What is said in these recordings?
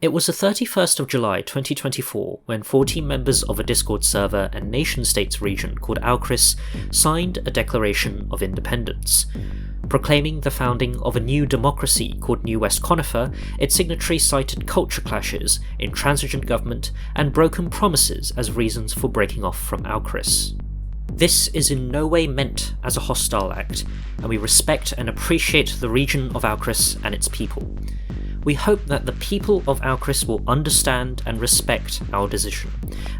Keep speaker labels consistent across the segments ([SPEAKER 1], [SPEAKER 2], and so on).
[SPEAKER 1] It was the 31st of July 2024 when 14 members of a Discord server and nation-states region called Alcris signed a Declaration of Independence. Proclaiming the founding of a new democracy called New West Conifer, its signatories cited culture clashes, intransigent government, and broken promises as reasons for breaking off from Alcris. This is in no way meant as a hostile act, and we respect and appreciate the region of Alcris and its people. We hope that the people of Alcris will understand and respect our decision,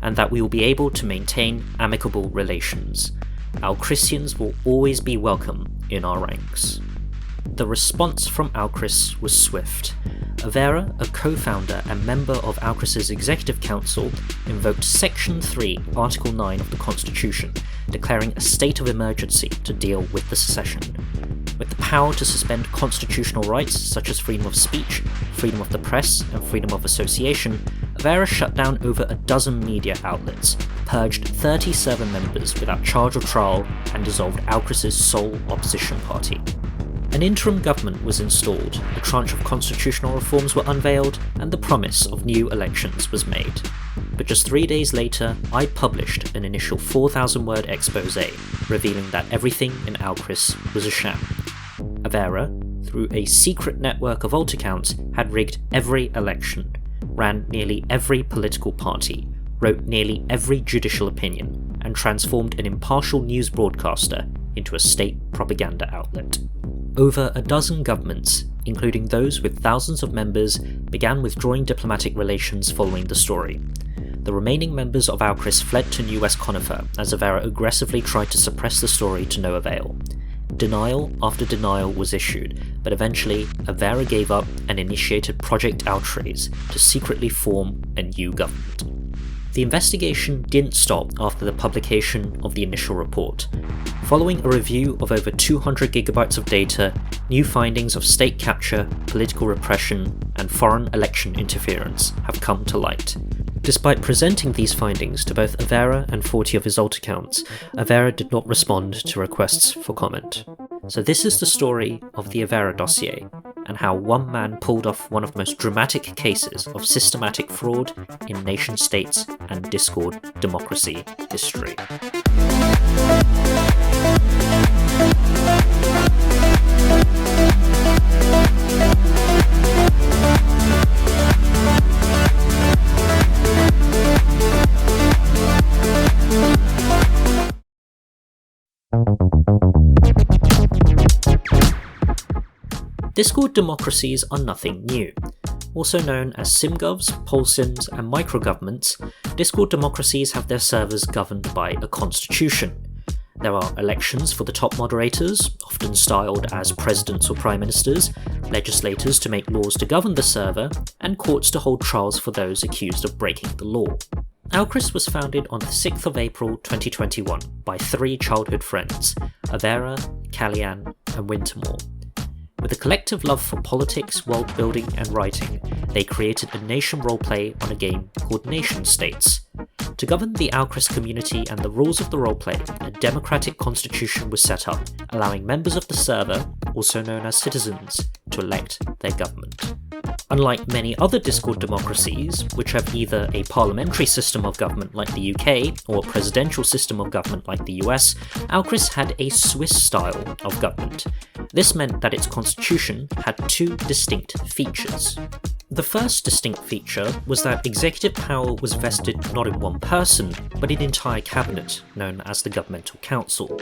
[SPEAKER 1] and that we will be able to maintain amicable relations. Alcrisians will always be welcome in our ranks. The response from Alcris was swift. Averra, a co-founder and member of Alcris's Executive Council, invoked Section 3, Article 9 of the Constitution, declaring a state of emergency to deal with the secession. With the power to suspend constitutional rights such as freedom of speech, freedom of the press, and freedom of association, Averra shut down over a dozen media outlets, purged 37 members without charge or trial, and dissolved Alcris's sole opposition party. An interim government was installed, a tranche of constitutional reforms were unveiled, and the promise of new elections was made. But just 3 days later, I published an initial 4,000-word exposé, revealing that everything in Alcris was a sham. Averra, through a secret network of alt accounts, had rigged every election, ran nearly every political party, wrote nearly every judicial opinion, and transformed an impartial news broadcaster into a state propaganda outlet. Over a dozen governments, including those with thousands of members, began withdrawing diplomatic relations following the story. The remaining members of Alcris fled to New West Conifer as Averra aggressively tried to suppress the story to no avail. Denial after denial was issued, but eventually Averra gave up and initiated Project Alcris to secretly form a new government. The investigation didn't stop after the publication of the initial report. Following a review of over 200 gigabytes of data, new findings of state capture, political repression, and foreign election interference have come to light. Despite presenting these findings to both Averra and 40 of his alt accounts, Averra did not respond to requests for comment. So this is the story of the Averra Dossier, and how one man pulled off one of the most dramatic cases of systematic fraud in nation-states and Discord democracy history. Discord democracies are nothing new. Also known as SimGovs, PolSims, and microgovernments, Discord democracies have their servers governed by a constitution. There are elections for the top moderators, often styled as presidents or prime ministers, legislators to make laws to govern the server, and courts to hold trials for those accused of breaking the law. Alcris was founded on the 6th of April 2021 by 3 childhood friends, Averra, Kalyan, and Wintermore. With a collective love for politics, world building, and writing, they created a nation roleplay on a game called Nation States. To govern the Alcris community and the rules of the roleplay, a democratic constitution was set up, allowing members of the server, also known as citizens, to elect their government. Unlike many other Discord democracies, which have either a parliamentary system of government like the UK or a presidential system of government like the US, Alcris had a Swiss style of government. This meant that its constitution had 2 distinct features. The first distinct feature was that executive power was vested not in one person, but in an entire cabinet, known as the Governmental Council.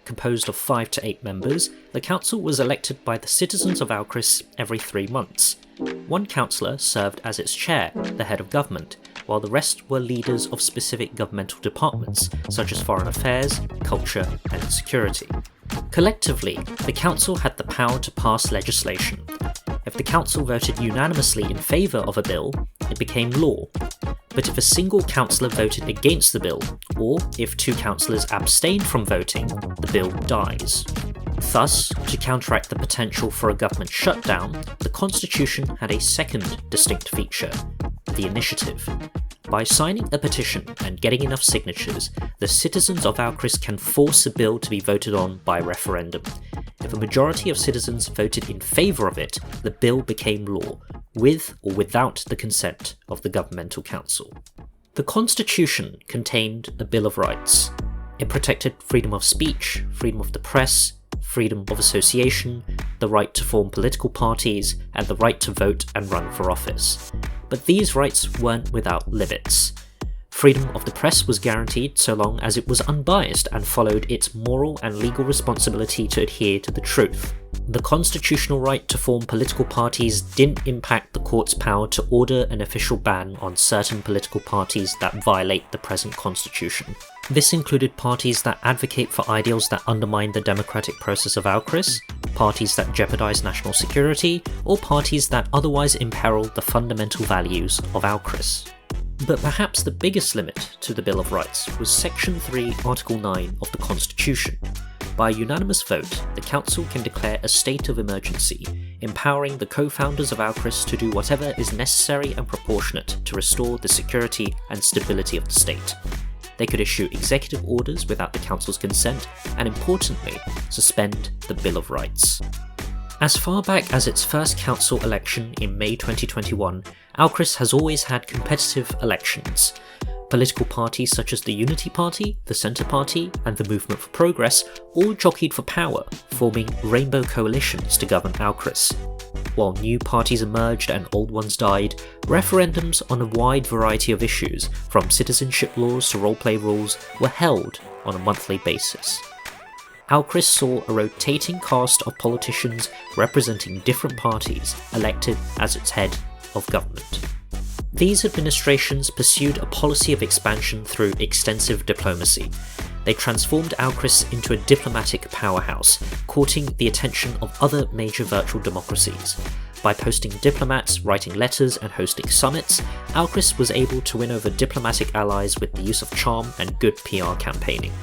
[SPEAKER 1] Composed of 5 to 8 members, the council was elected by the citizens of Alcris every 3 months. One councillor served as its chair, the head of government, while the rest were leaders of specific governmental departments, such as foreign affairs, culture, and security. Collectively, the council had the power to pass legislation. If the council voted unanimously in favour of a bill, it became law. But if a single councillor voted against the bill, or if 2 councillors abstained from voting, the bill dies. Thus, to counteract the potential for a government shutdown, the constitution had a second distinct feature, the initiative. By signing a petition and getting enough signatures, the citizens of Alcris can force a bill to be voted on by referendum. If a majority of citizens voted in favour of it, the bill became law, with or without the consent of the governmental council. The Constitution contained a Bill of Rights. It protected freedom of speech, freedom of the press, freedom of association, the right to form political parties, and the right to vote and run for office. But these rights weren't without limits. Freedom of the press was guaranteed so long as it was unbiased and followed its moral and legal responsibility to adhere to the truth. The constitutional right to form political parties didn't impact the court's power to order an official ban on certain political parties that violate the present constitution. This included parties that advocate for ideals that undermine the democratic process of Alcris, parties that jeopardize national security, or parties that otherwise imperil the fundamental values of Alcris. But perhaps the biggest limit to the Bill of Rights was Section 3, Article 9 of the Constitution. By a unanimous vote, the Council can declare a state of emergency, empowering the co-founders of Alcris to do whatever is necessary and proportionate to restore the security and stability of the state. They could issue executive orders without the Council's consent, and importantly, suspend the Bill of Rights. As far back as its first council election in May 2021, Alcris has always had competitive elections. Political parties such as the Unity Party, the Centre Party, and the Movement for Progress all jockeyed for power, forming rainbow coalitions to govern Alcris. While new parties emerged and old ones died, referendums on a wide variety of issues, from citizenship laws to roleplay rules, were held on a monthly basis. Alcris saw a rotating cast of politicians representing different parties elected as its head of government. These administrations pursued a policy of expansion through extensive diplomacy. They transformed Alcris into a diplomatic powerhouse, courting the attention of other major virtual democracies. By posting diplomats, writing letters, and hosting summits, Alcris was able to win over diplomatic allies with the use of charm and good PR campaigning.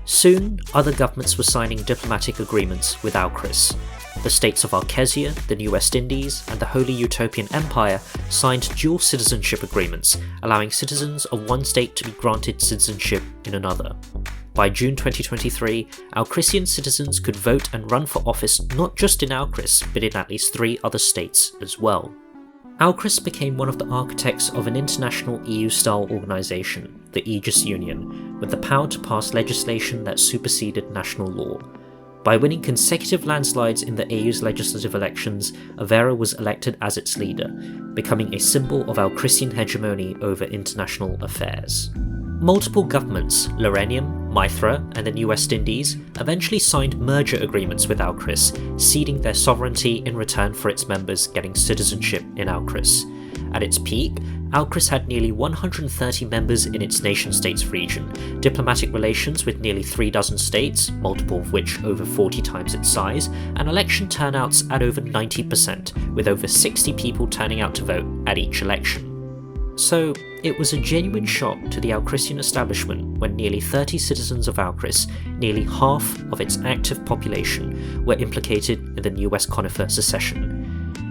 [SPEAKER 1] Soon, other governments were signing diplomatic agreements with Alcris. The states of Archesia, the New West Indies, and the Holy Utopian Empire signed dual citizenship agreements, allowing citizens of one state to be granted citizenship in another. By June 2023, Alcrisian citizens could vote and run for office not just in Alcris, but in at least 3 other states as well. Alcris became one of the architects of an international EU-style organisation, the Aegis Union, with the power to pass legislation that superseded national law. By winning consecutive landslides in the EU's legislative elections, Averra was elected as its leader, becoming a symbol of Alcrisian hegemony over international affairs. Multiple governments, Lorenium, Mithra, and the New West Indies, eventually signed merger agreements with Alcris, ceding their sovereignty in return for its members getting citizenship in Alcris. At its peak, Alcris had nearly 130 members in its nation-states region, diplomatic relations with nearly 36 states, multiple of which over 40 times its size, and election turnouts at over 90%, with over 60 people turning out to vote at each election. So, it was a genuine shock to the Alcrisian establishment when nearly 30 citizens of Alcris, nearly half of its active population, were implicated in the New West Conifer secession.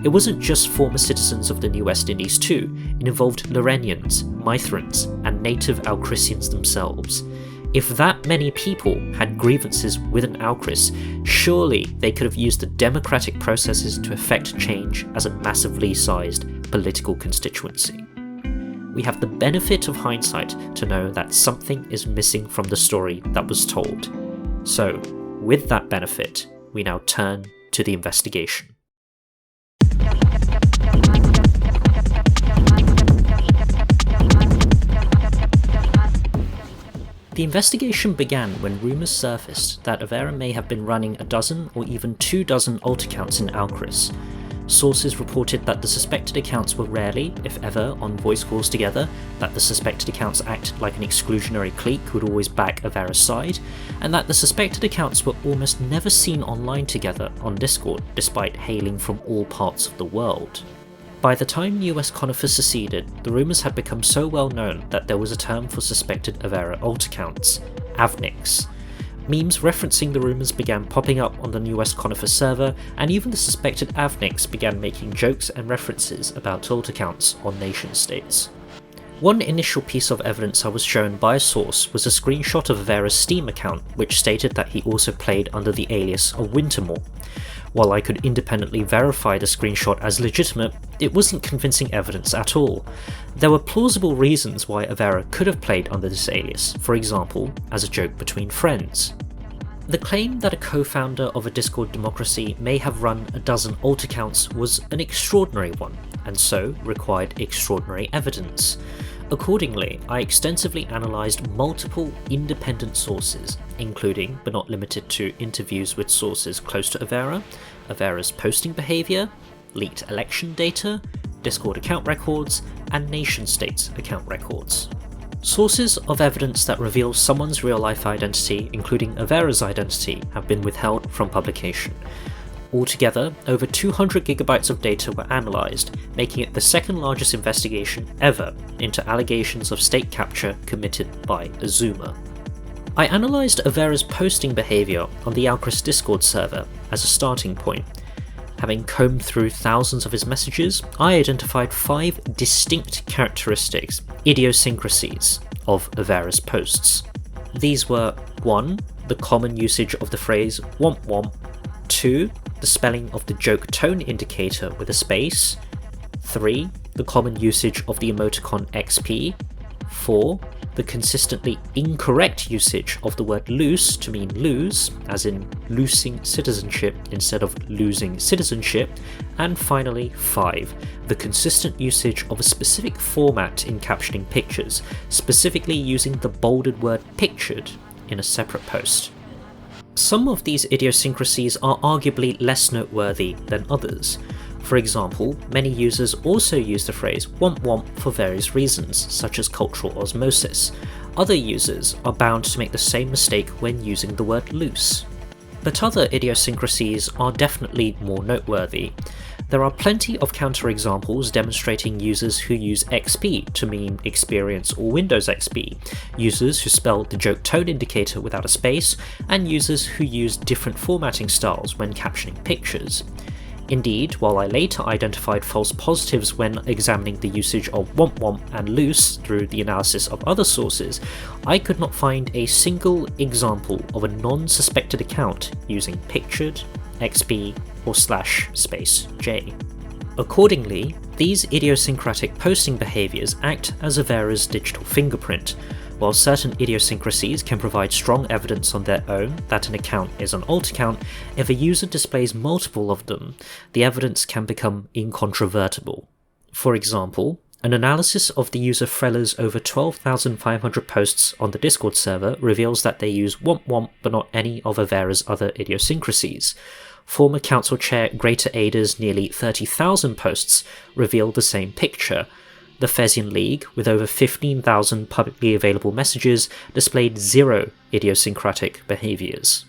[SPEAKER 1] It wasn't just former citizens of the New West Indies too, it involved Lorenians, Mithrans, and native Alcrisians themselves. If that many people had grievances with an Alcris, surely they could have used the democratic processes to effect change as a massively sized political constituency. We have the benefit of hindsight to know that something is missing from the story that was told. So, with that benefit, we now turn to the investigation. The investigation began when rumours surfaced that Averra may have been running a dozen or even 24 alt accounts in Alcris. Sources reported that the suspected accounts were rarely, if ever, on voice calls together, that the suspected accounts acted like an exclusionary clique who would always back Averra's side, and that the suspected accounts were almost never seen online together on Discord, despite hailing from all parts of the world. By the time New West Conifer seceded, the rumours had become so well known that there was a term for suspected Averra alt accounts, avniks. Memes referencing the rumours began popping up on the New West Conifer server, and even the suspected avniks began making jokes and references about alt accounts on nation-states. One initial piece of evidence I was shown by a source was a screenshot of Averra's Steam account, which stated that he also played under the alias of Wintermore. While I could independently verify the screenshot as legitimate, it wasn't convincing evidence at all. There were plausible reasons why Averra could have played under this alias, for example, as a joke between friends. The claim that a co-founder of a Discord democracy may have run a dozen alt accounts was an extraordinary one, and so required extraordinary evidence. Accordingly, I extensively analysed multiple independent sources, including, but not limited to, interviews with sources close to Averra, Averra's posting behaviour, leaked election data, Discord account records, and nation-states account records. Sources of evidence that reveal someone's real-life identity, including Averra's identity, have been withheld from publication. Altogether, over 200 gigabytes of data were analysed, making it the second largest investigation ever into allegations of state capture committed by Azuma. I analysed Averra's posting behaviour on the Alcris Discord server as a starting point. Having combed through thousands of his messages, I identified 5 distinct characteristics, idiosyncrasies, of Averra's posts. These were 1. The common usage of the phrase womp womp, 2. The spelling of the joke tone indicator with a space, 3. The common usage of the emoticon XP, 4. The consistently incorrect usage of the word loose to mean lose, as in loosing citizenship instead of losing citizenship, and finally 5. The consistent usage of a specific format in captioning pictures, specifically using the bolded word pictured in a separate post. Some of these idiosyncrasies are arguably less noteworthy than others. For example, many users also use the phrase womp womp for various reasons, such as cultural osmosis. Other users are bound to make the same mistake when using the word loose. But other idiosyncrasies are definitely more noteworthy. There are plenty of counterexamples demonstrating users who use XP to mean experience or Windows XP, users who spell the joke tone indicator without a space, and users who use different formatting styles when captioning pictures. Indeed, while I later identified false positives when examining the usage of womp womp and loose through the analysis of other sources, I could not find a single example of a non-suspected account using pictured, XP, or /J. Accordingly, these idiosyncratic posting behaviours act as Averra's digital fingerprint. While certain idiosyncrasies can provide strong evidence on their own that an account is an alt account, if a user displays multiple of them, the evidence can become incontrovertible. For example, an analysis of the user Frella's over 12,500 posts on the Discord server reveals that they use womp womp but not any of Averra's other idiosyncrasies. Former Council Chair Greater Ada's nearly 30,000 posts reveal the same picture. The Fezian League, with over 15,000 publicly available messages, displayed 0 idiosyncratic behaviours.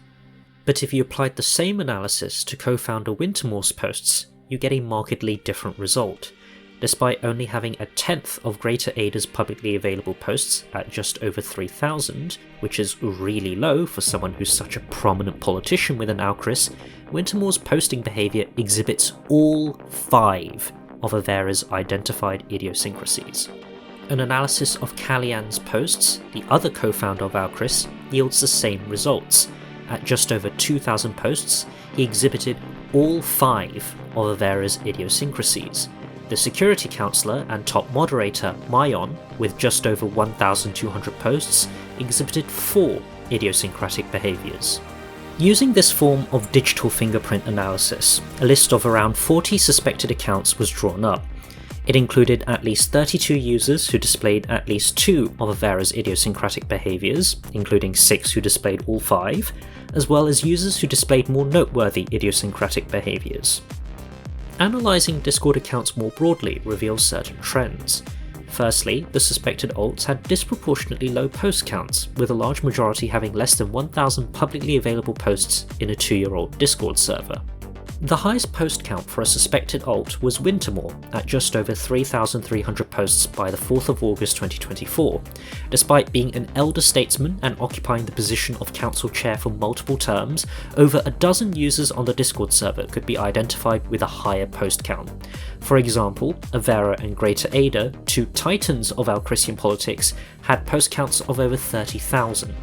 [SPEAKER 1] But if you applied the same analysis to co-founder Wintermore's posts, you get a markedly different result. Despite only having a tenth of Greater Ada's publicly available posts at just over 3,000, which is really low for someone who's such a prominent politician within Alcris, Wintermore's posting behaviour exhibits all 5 of Averra's identified idiosyncrasies. An analysis of Kalyan's posts, the other co-founder of Alcris, yields the same results. At just over 2,000 posts, he exhibited all 5 of Averra's idiosyncrasies. The security counsellor and top moderator, Mayon, with just over 1,200 posts, exhibited 4 idiosyncratic behaviours. Using this form of digital fingerprint analysis, a list of around 40 suspected accounts was drawn up. It included at least 32 users who displayed at least 2 of Averra's idiosyncratic behaviours, including 6 who displayed all 5, as well as users who displayed more noteworthy idiosyncratic behaviours. Analysing Discord accounts more broadly reveals certain trends. Firstly, the suspected alts had disproportionately low post counts, with a large majority having less than 1,000 publicly available posts in a 2-year-old Discord server. The highest post count for a suspected alt was Wintermore, at just over 3,300 posts by the 4th of August 2024. Despite being an elder statesman and occupying the position of council chair for multiple terms, over a dozen users on the Discord server could be identified with a higher post count. For example, Averra and Greater Ada, 2 titans of Alcrisian politics, had post counts of over 30,000.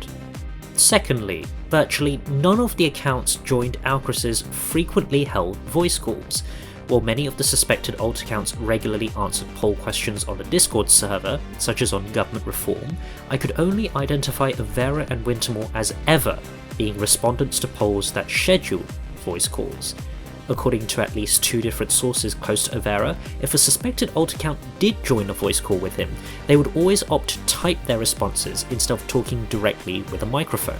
[SPEAKER 1] Secondly, virtually none of the accounts joined Alcris's frequently held voice calls. While many of the suspected alt accounts regularly answered poll questions on the Discord server, such as on government reform, I could only identify Averra and Wintermore as ever being respondents to polls that scheduled voice calls. According to at least 2 different sources close to Averra, if a suspected alt account did join a voice call with him, they would always opt to type their responses instead of talking directly with a microphone.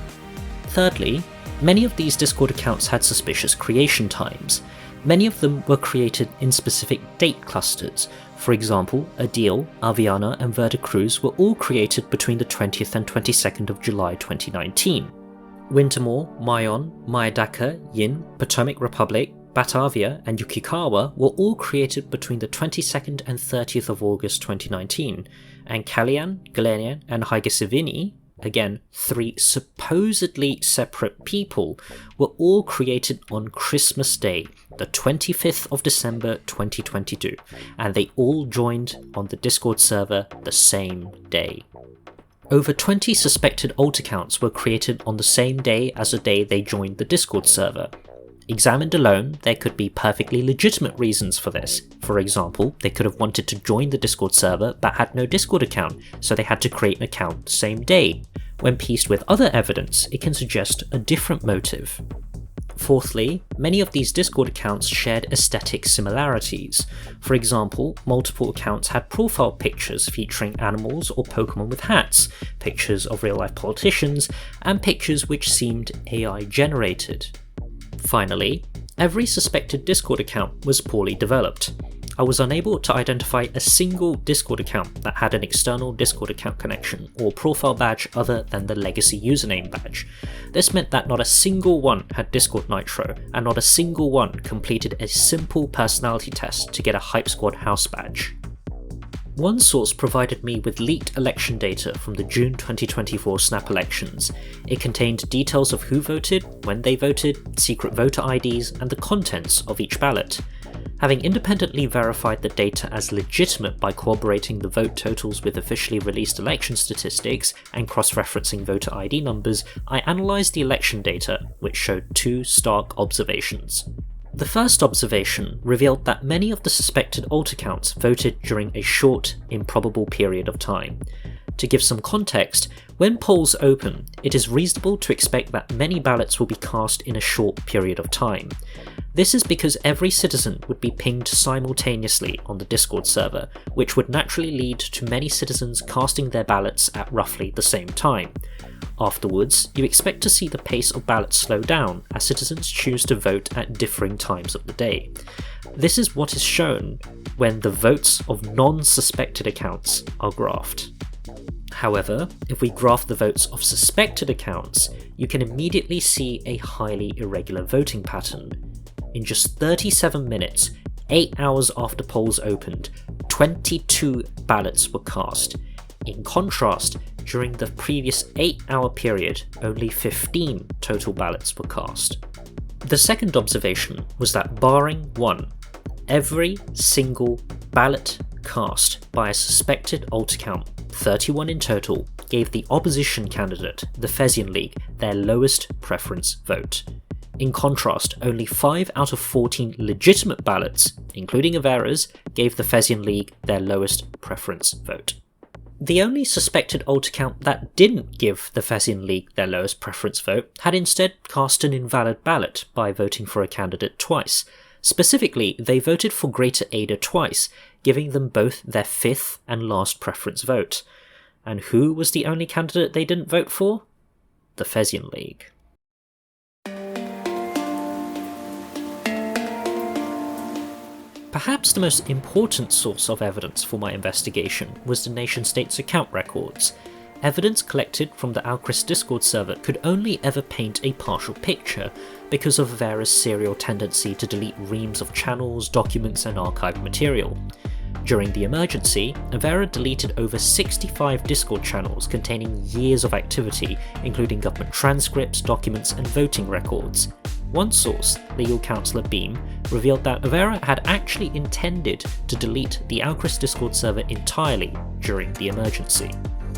[SPEAKER 1] Thirdly, many of these Discord accounts had suspicious creation times. Many of them were created in specific date clusters. For example, Adil, Aviana and Veracruz were all created between the 20th and 22nd of July 2019. Wintermore, Mayon, Mayadaka, Yin, Potomac Republic, Batavia and Yukikawa were all created between the 22nd and 30th of August 2019, and Kalyan, Galenian and Haigesivini, again 3 supposedly separate people, were all created on Christmas Day, the 25th of December 2022, and they all joined on the Discord server the same day. Over 20 suspected alt accounts were created on the same day as the day they joined the Discord server. Examined alone, there could be perfectly legitimate reasons for this. For example, they could have wanted to join the Discord server but had no Discord account, so they had to create an account the same day. When pieced with other evidence, it can suggest a different motive. Fourthly, many of these Discord accounts shared aesthetic similarities. For example, multiple accounts had profile pictures featuring animals or Pokemon with hats, pictures of real-life politicians, and pictures which seemed AI generated. Finally, every suspected Discord account was poorly developed. I was unable to identify a single Discord account that had an external Discord account connection or profile badge other than the legacy username badge. This meant that not a single one had Discord Nitro, and not a single one completed a simple personality test to get a Hype Squad house badge. One source provided me with leaked election data from the June 2024 snap elections. It contained details of who voted, when they voted, secret voter IDs, and the contents of each ballot. Having independently verified the data as legitimate by corroborating the vote totals with officially released election statistics and cross-referencing voter ID numbers, I analysed the election data, which showed 2 stark observations. The first observation revealed that many of the suspected alt accounts voted during a short, improbable period of time. To give some context, when polls open, it is reasonable to expect that many ballots will be cast in a short period of time. This is because every citizen would be pinged simultaneously on the Discord server, which would naturally lead to many citizens casting their ballots at roughly the same time. Afterwards, you expect to see the pace of ballots slow down as citizens choose to vote at differing times of the day. This is what is shown when the votes of non-suspected accounts are graphed. However, if we graph the votes of suspected accounts, you can immediately see a highly irregular voting pattern. In just 37 minutes, 8 hours after polls opened, 22 ballots were cast. In contrast, during the previous 8-hour period, only 15 total ballots were cast. The second observation was that barring one, every single ballot cast by a suspected alt account, 31 in total, gave the opposition candidate, the Fezzian League, their lowest preference vote. In contrast, only 5 out of 14 legitimate ballots, including Averra's, gave the Fezzian League their lowest preference vote. The only suspected alt account that didn't give the Fezzian League their lowest preference vote had instead cast an invalid ballot by voting for a candidate twice. Specifically, they voted for Greater Ada twice, giving them both their 5th and last preference vote. And who was the only candidate they didn't vote for? The Fezzian League. Perhaps the most important source of evidence for my investigation was the nation-state's account records. Evidence collected from the Alcris Discord server could only ever paint a partial picture because of Averra's serial tendency to delete reams of channels, documents and archived material. During the emergency, Averra deleted over 65 Discord channels containing years of activity, including government transcripts, documents and voting records. One source, legal counsellor Beam, revealed that Averra had actually intended to delete the Alcris Discord server entirely during the emergency.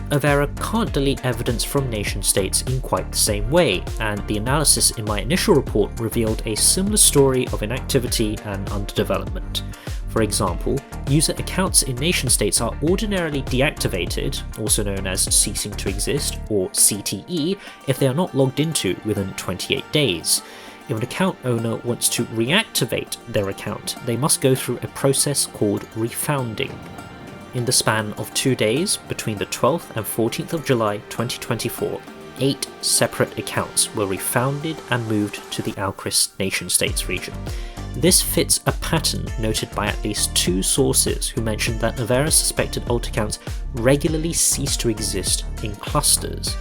[SPEAKER 1] Averra can't delete evidence from nation-states in quite the same way, and the analysis in my initial report revealed a similar story of inactivity and underdevelopment. For example, user accounts in nation-states are ordinarily deactivated, also known as ceasing to exist, or CTE, if they are not logged into within 28 days. If an account owner wants to reactivate their account, they must go through a process called refounding. In the span of 2 days, between the 12th and 14th of July 2024, 8 separate accounts were refounded and moved to the Alcris nation-states region. This fits a pattern noted by at least 2 sources who mentioned that Averra suspected alt accounts regularly cease to exist in clusters.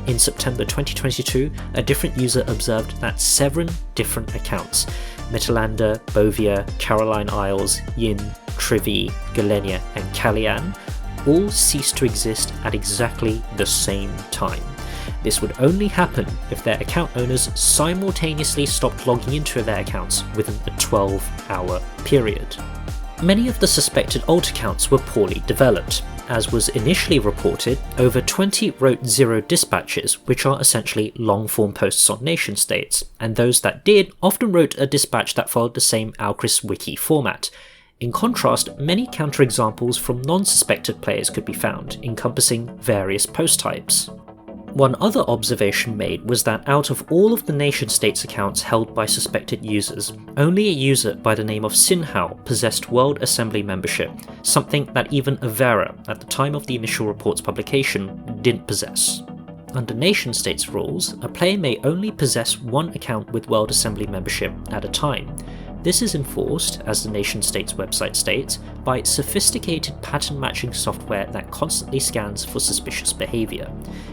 [SPEAKER 1] In September 2022, a different user observed that 7 different accounts, Metalanda, Bovia, Caroline Isles, Yin, Trivi, Galenia and Kalyan, all ceased to exist at exactly the same time. This would only happen if their account owners simultaneously stopped logging into their accounts within a 12-hour period. Many of the suspected alt accounts were poorly developed. As was initially reported, over 20 wrote 0 dispatches, which are essentially long-form posts on nation-states, and those that did often wrote a dispatch that followed the same Alcris wiki format. In contrast, many counterexamples from non-suspected players could be found, encompassing various post types. One other observation made was that out of all of the nation-states accounts held by suspected users, only a user by the name of Sinhao possessed World Assembly membership, something that even Averra, at the time of the initial report's publication, didn't possess. Under nation-states rules, a player may only possess 1 account with World Assembly membership at a time. This is enforced, as the nation-states website states, by sophisticated pattern matching software that constantly scans for suspicious behaviour.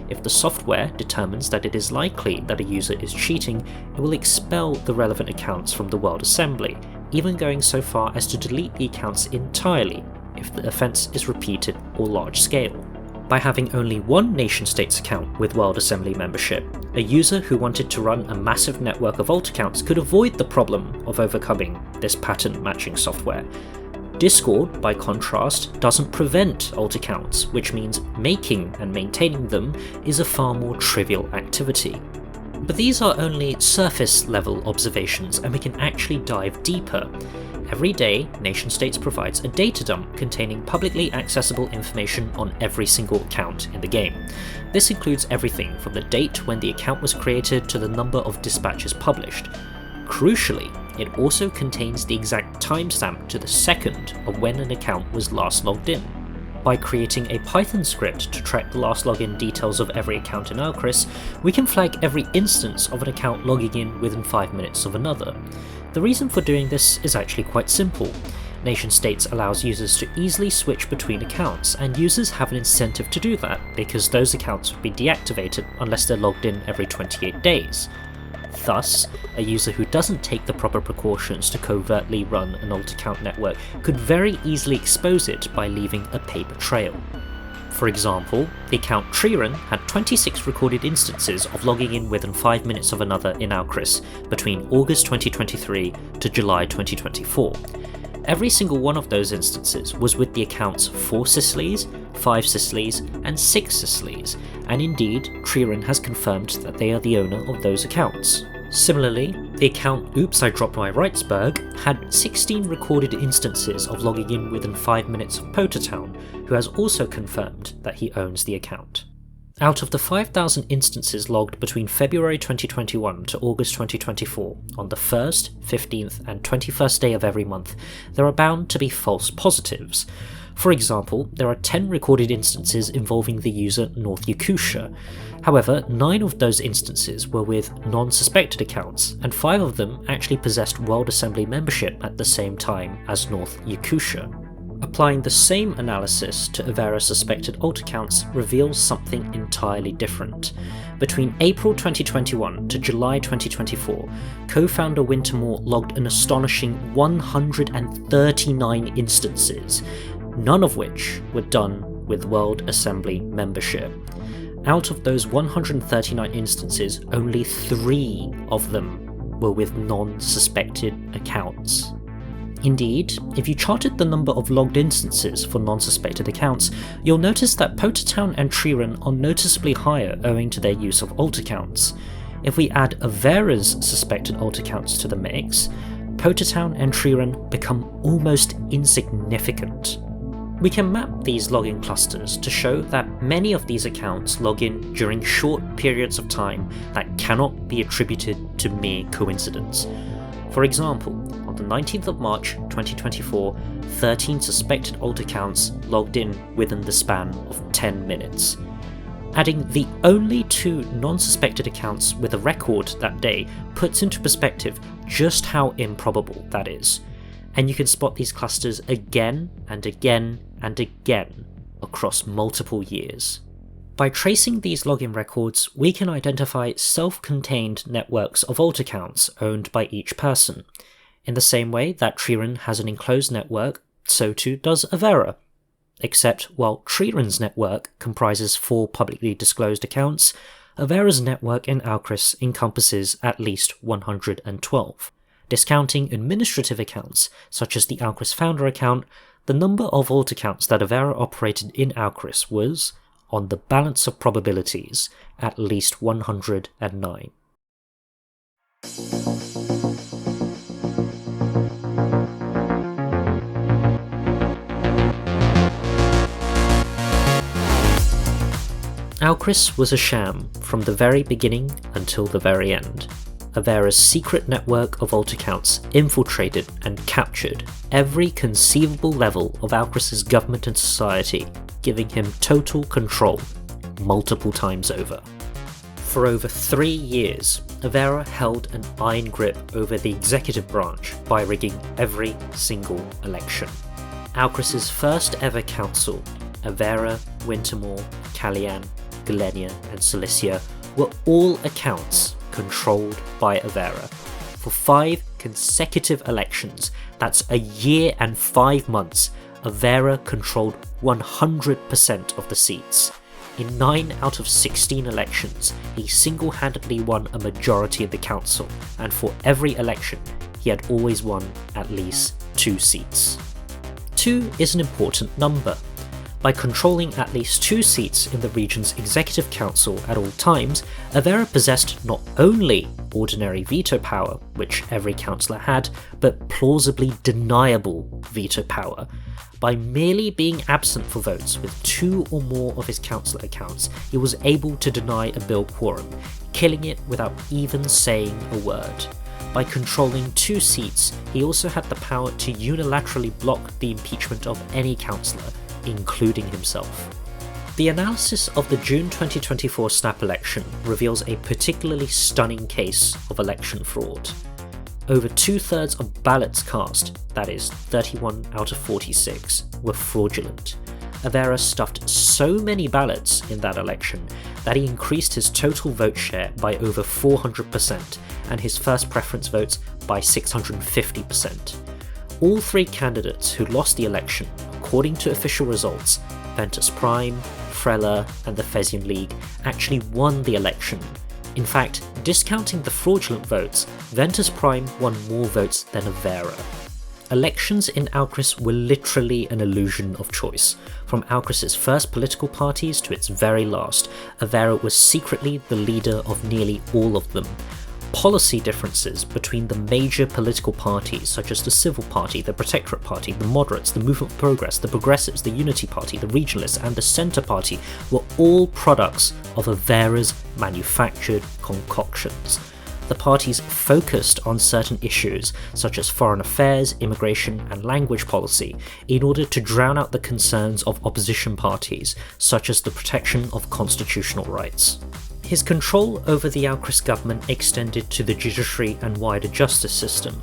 [SPEAKER 1] If the software determines that it is likely that a user is cheating, it will expel the relevant accounts from the World Assembly, even going so far as to delete the accounts entirely if the offence is repeated or large scale. By having only 1 nation-states account with World Assembly membership, a user who wanted to run a massive network of alt accounts could avoid the problem of overcoming this pattern matching software. Discord, by contrast, doesn't prevent alt accounts, which means making and maintaining them is a far more trivial activity. But these are only surface level observations, and we can actually dive deeper. Every day, nation-states provides a data dump containing publicly accessible information on every single account in the game. This includes everything from the date when the account was created to the number of dispatches published. Crucially, it also contains the exact timestamp to the second of when an account was last logged in. By creating a Python script to track the last login details of every account in Alcris, we can flag every instance of an account logging in within 5 minutes of another. The reason for doing this is actually quite simple. Nation-states allows users to easily switch between accounts, and users have an incentive to do that because those accounts would be deactivated unless they're logged in every 28 days. Thus, a user who doesn't take the proper precautions to covertly run an alt account network could very easily expose it by leaving a paper trail. For example, the account Triran had 26 recorded instances of logging in within 5 minutes of another in Alcris between August 2023 to July 2024. Every single one of those instances was with the accounts 4 Sicilies, 5 Sicilies, and 6 Sicilies, and indeed, Triran has confirmed that they are the owner of those accounts. Similarly, the account Oops I Dropped My Wrightsburg had 16 recorded instances of logging in within 5 minutes of Pottertown, who has also confirmed that he owns the account. Out of the 5,000 instances logged between February 2021 to August 2024, on the 1st, 15th and 21st day of every month, there are bound to be false positives. For example, there are 10 recorded instances involving the user North Yakusha. However, 9 of those instances were with non-suspected accounts, and 5 of them actually possessed World Assembly membership at the same time as North Yakusha. Applying the same analysis to Averra suspected alt accounts reveals something entirely different. Between April 2021 to July 2024, co-founder Wintermore logged an astonishing 139 instances, none of which were done with World Assembly membership. Out of those 139 instances, only 3 of them were with non-suspected accounts. Indeed, if you charted the number of logged instances for non-suspected accounts, you'll notice that Potatown and Treeran are noticeably higher owing to their use of alt accounts. If we add Averra's suspected alt accounts to the mix, Potatown and Treeran become almost insignificant. We can map these login clusters to show that many of these accounts log in during short periods of time that cannot be attributed to mere coincidence. For example, on the 19th of March 2024, 13 suspected alt accounts logged in within the span of 10 minutes. Adding the only 2 non-suspected accounts with a record that day puts into perspective just how improbable that is, and you can spot these clusters again and again and again across multiple years. By tracing these login records, we can identify self-contained networks of alt accounts owned by each person. In the same way that Treeran has an enclosed network, so too does Averra. Except while Treeran's network comprises 4 publicly disclosed accounts, Averra's network in Alcris encompasses at least 112. Discounting administrative accounts, such as the Alcris founder account, the number of alt accounts that Averra operated in Alcris was, on the balance of probabilities, at least 109. Alcris was a sham from the very beginning until the very end. Averra's secret network of alt accounts infiltrated and captured every conceivable level of Alcris's government and society, giving him total control multiple times over. For over 3 years, Averra held an iron grip over the executive branch by rigging every single election. Alcris's first ever council, Averra, Wintermore, Callian, Galenia and Cilicia, were all accounts controlled by Averra. For 5 consecutive elections, that's a year and 5 months, Averra controlled 100% of the seats. In 9 out of 16 elections, he single-handedly won a majority of the council, and for every election, he had always won at least 2 seats. 2 is an important number. By controlling at least 2 seats in the region's executive council at all times, Averra possessed not only ordinary veto power, which every councillor had, but plausibly deniable veto power. By merely being absent for votes with 2 or more of his councillor accounts, he was able to deny a bill quorum, killing it without even saying a word. By controlling 2 seats, he also had the power to unilaterally block the impeachment of any councillor, including himself. The analysis of the June 2024 snap election reveals a particularly stunning case of election fraud. Over 2/3 of ballots cast, that is 31 out of 46, were fraudulent. Averra stuffed so many ballots in that election that he increased his total vote share by over 400% and his first preference votes by 650%. All 3 candidates who lost the election, according to official results, Ventus Prime, Frela and the Fezzian League, actually won the election. In fact, discounting the fraudulent votes, Ventus Prime won more votes than Averra. Elections in Alcris were literally an illusion of choice. From Alcris's first political parties to its very last, Averra was secretly the leader of nearly all of them. Policy differences between the major political parties such as the Civil Party, the Protectorate Party, the Moderates, the Movement for Progress, the Progressives, the Unity Party, the Regionalists and the Centre Party were all products of Averra's manufactured concoctions. The parties focused on certain issues such as foreign affairs, immigration and language policy in order to drown out the concerns of opposition parties such as the protection of constitutional rights. His control over the Alcris government extended to the judiciary and wider justice system.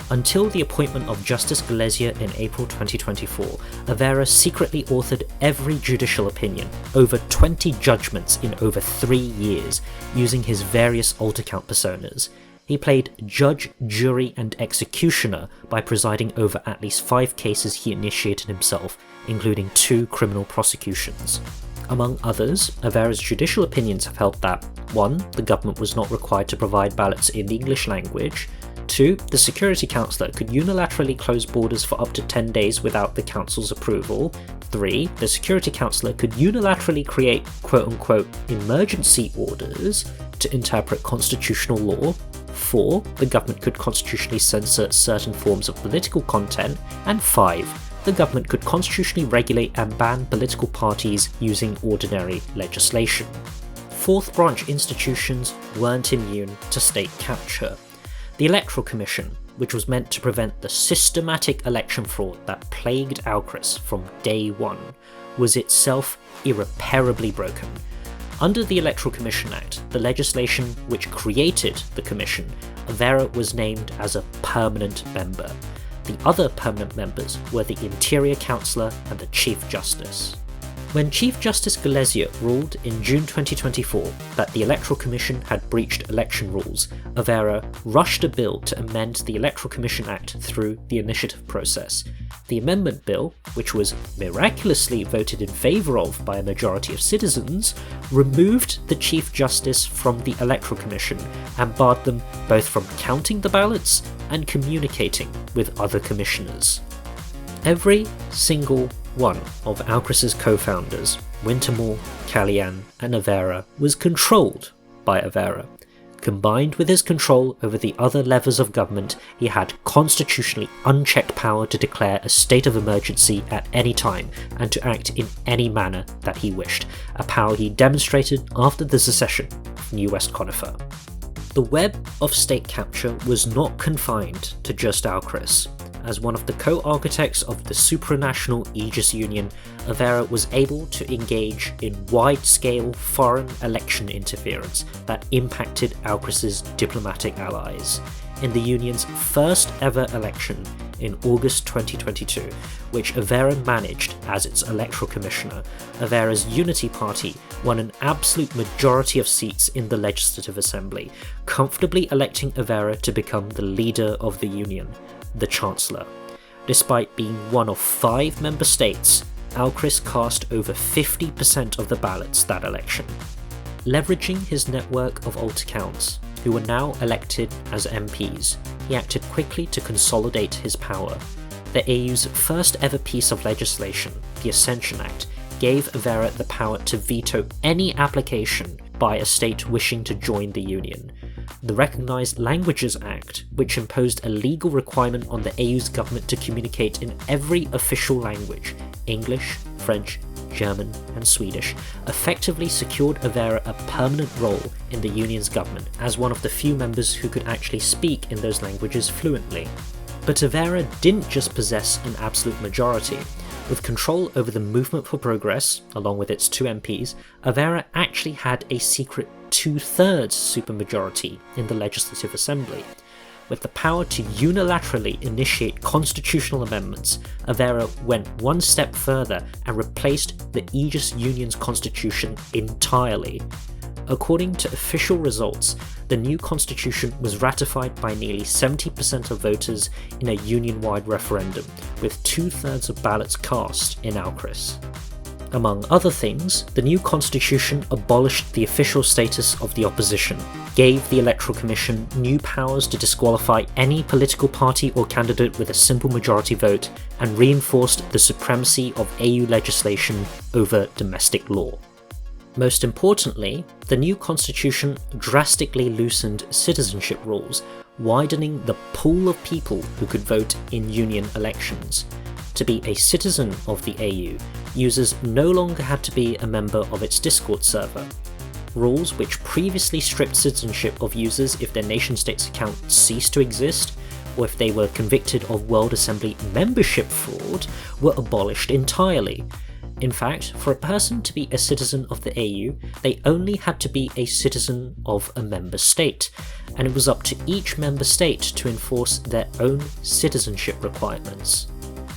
[SPEAKER 1] Until the appointment of Justice Galesia in April 2024, Averra secretly authored every judicial opinion, over 20 judgments in over 3 years, using his various alt account personas. He played judge, jury and executioner by presiding over at least 5 cases he initiated himself, including 2 criminal prosecutions. Among others, Averra's judicial opinions have held that 1. The government was not required to provide ballots in the English language, 2. The Security Councillor could unilaterally close borders for up to 10 days without the Council's approval. 3. The Security Councillor could unilaterally create quote-unquote emergency orders to interpret constitutional law. 4. The government could constitutionally censor certain forms of political content. And 5. The government could constitutionally regulate and ban political parties using ordinary legislation. Fourth branch institutions weren't immune to state capture. The Electoral Commission, which was meant to prevent the systematic election fraud that plagued Alcris from day one, was itself irreparably broken. Under the Electoral Commission Act, the legislation which created the commission, Averra was named as a permanent member. The other permanent members were the Interior Councillor and the Chief Justice. When Chief Justice Gillespie ruled in June 2024 that the Electoral Commission had breached election rules, Averra rushed a bill to amend the Electoral Commission Act through the initiative process. The amendment bill, which was miraculously voted in favour of by a majority of citizens, removed the Chief Justice from the Electoral Commission and barred them both from counting the ballots and communicating with other commissioners. Every single one of Alcris's co-founders, Wintermore, Kalyan and Averra, was controlled by Averra. Combined with his control over the other levers of government, he had constitutionally unchecked power to declare a state of emergency at any time and to act in any manner that he wished, a power he demonstrated after the secession of New West Conifer. The web of state capture was not confined to just Alcris. As one of the co-architects of the supranational Aegis Union, Averra was able to engage in wide-scale foreign election interference that impacted Alcris's diplomatic allies. In the Union's first ever election in August 2022, which Averra managed as its electoral commissioner, Averra's Unity Party won an absolute majority of seats in the Legislative Assembly, comfortably electing Averra to become the leader of the Union, the Chancellor. Despite being one of 5 member states, Alcris cast over 50% of the ballots that election. Leveraging his network of alt accounts, who were now elected as MPs, he acted quickly to consolidate his power. The AU's first ever piece of legislation, the Ascension Act, gave Averra the power to veto any application by a state wishing to join the Union. The Recognised Languages Act, which imposed a legal requirement on the AU's government to communicate in every official language, English, French, German and Swedish, effectively secured Averra a permanent role in the Union's government as one of the few members who could actually speak in those languages fluently. But Averra didn't just possess an absolute majority. With control over the Movement for Progress, along with its 2 MPs, Averra actually had a secret 2/3 supermajority in the Legislative Assembly. With the power to unilaterally initiate constitutional amendments, Averra went one step further and replaced the Aegis Union's constitution entirely. According to official results, the new constitution was ratified by nearly 70% of voters in a union-wide referendum, with 2/3 of ballots cast in Alcris. Among other things, the new constitution abolished the official status of the opposition, gave the Electoral Commission new powers to disqualify any political party or candidate with a simple majority vote, and reinforced the supremacy of AU legislation over domestic law. Most importantly, the new constitution drastically loosened citizenship rules, widening the pool of people who could vote in union elections. To be a citizen of the AU, users no longer had to be a member of its Discord server. Rules which previously stripped citizenship of users if their nation-state's account ceased to exist, or if they were convicted of World Assembly membership fraud, were abolished entirely. In fact, for a person to be a citizen of the AU, they only had to be a citizen of a member state, and it was up to each member state to enforce their own citizenship requirements.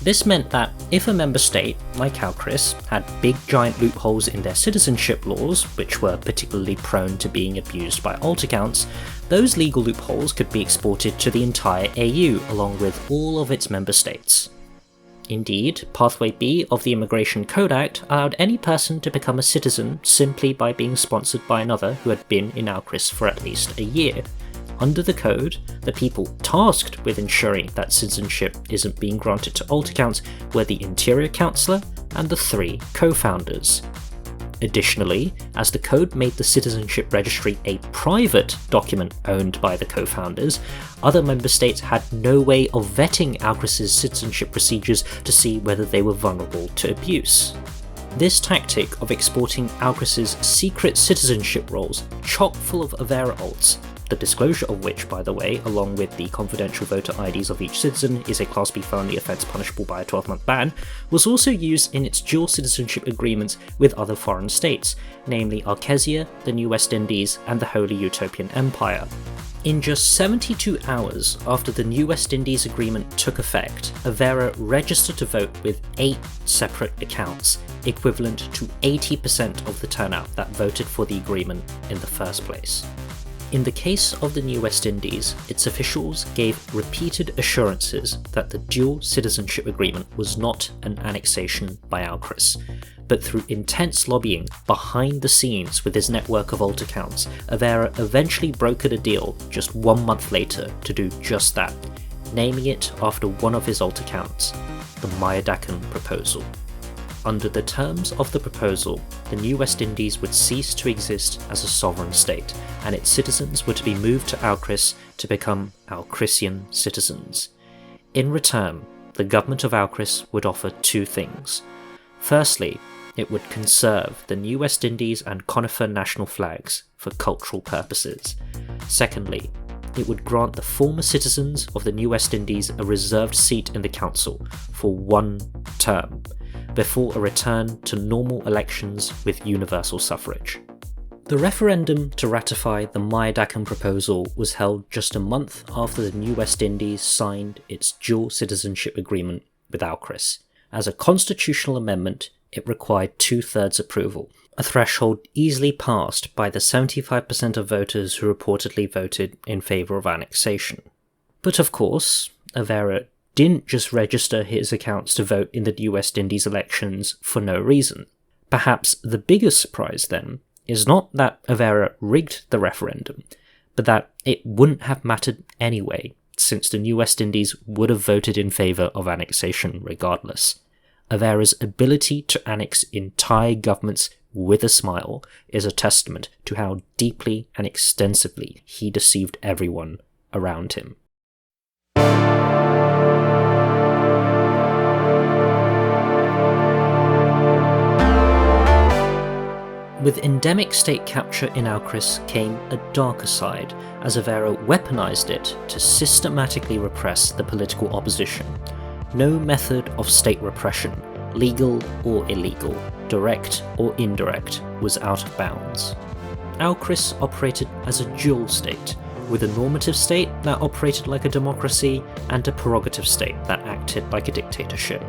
[SPEAKER 1] This meant that if a member state, like Alcris, had big giant loopholes in their citizenship laws, which were particularly prone to being abused by alt accounts, those legal loopholes could be exported to the entire AU along with all of its member states. Indeed, Pathway B of the Immigration Code Act allowed any person to become a citizen simply by being sponsored by another who had been in Alcris for at least a year. Under the code, the people tasked with ensuring that citizenship isn't being granted to alt accounts were the Interior Councillor and the 3 co-founders. Additionally, as the code made the citizenship registry a private document owned by the co-founders, other member states had no way of vetting Alcris's citizenship procedures to see whether they were vulnerable to abuse. This tactic of exporting Alcris's secret citizenship rolls, chock full of Averra alts, the disclosure of which, by the way, along with the confidential voter IDs of each citizen, is a Class B felony offence punishable by a 12-month ban, was also used in its dual citizenship agreements with other foreign states, namely Alcris, the New West Indies, and the Holy Utopian Empire. In just 72 hours after the New West Indies agreement took effect, Averra registered to vote with 8 separate accounts, equivalent to 80% of the turnout that voted for the agreement in the first place. In the case of the New West Indies, its officials gave repeated assurances that the dual citizenship agreement was not an annexation by Alcris, but through intense lobbying behind the scenes with his network of alt accounts, Averra eventually brokered a deal just 1 month later to do just that, naming it after one of his alt accounts, the MydNyte proposal. Under the terms of the proposal, the New West Indies would cease to exist as a sovereign state, and its citizens were to be moved to Alcris to become Alcrisian citizens. In return, the government of Alcris would offer 2 things. Firstly, it would conserve the New West Indies and conifer national flags for cultural purposes. Secondly, it would grant the former citizens of the New West Indies a reserved seat in the council for 1 term, before a return to normal elections with universal suffrage. The referendum to ratify the MydNyte proposal was held just a month after the New West Indies signed its dual citizenship agreement with Alcris. As a constitutional amendment, it required 2/3 approval, a threshold easily passed by the 75% of voters who reportedly voted in favour of annexation. But of course, Averra didn't just register his accounts to vote in the New West Indies elections for no reason. Perhaps the biggest surprise then is not that Averra rigged the referendum, but that it wouldn't have mattered anyway, since the New West Indies would have voted in favour of annexation regardless. Averra's ability to annex entire governments with a smile is a testament to how deeply and extensively he deceived everyone around him. With endemic state capture in Alcris came a darker side, as Averra weaponized it to systematically repress the political opposition. No method of state repression, legal or illegal, direct or indirect, was out of bounds. Alcris operated as a dual state, with a normative state that operated like a democracy and a prerogative state that acted like a dictatorship.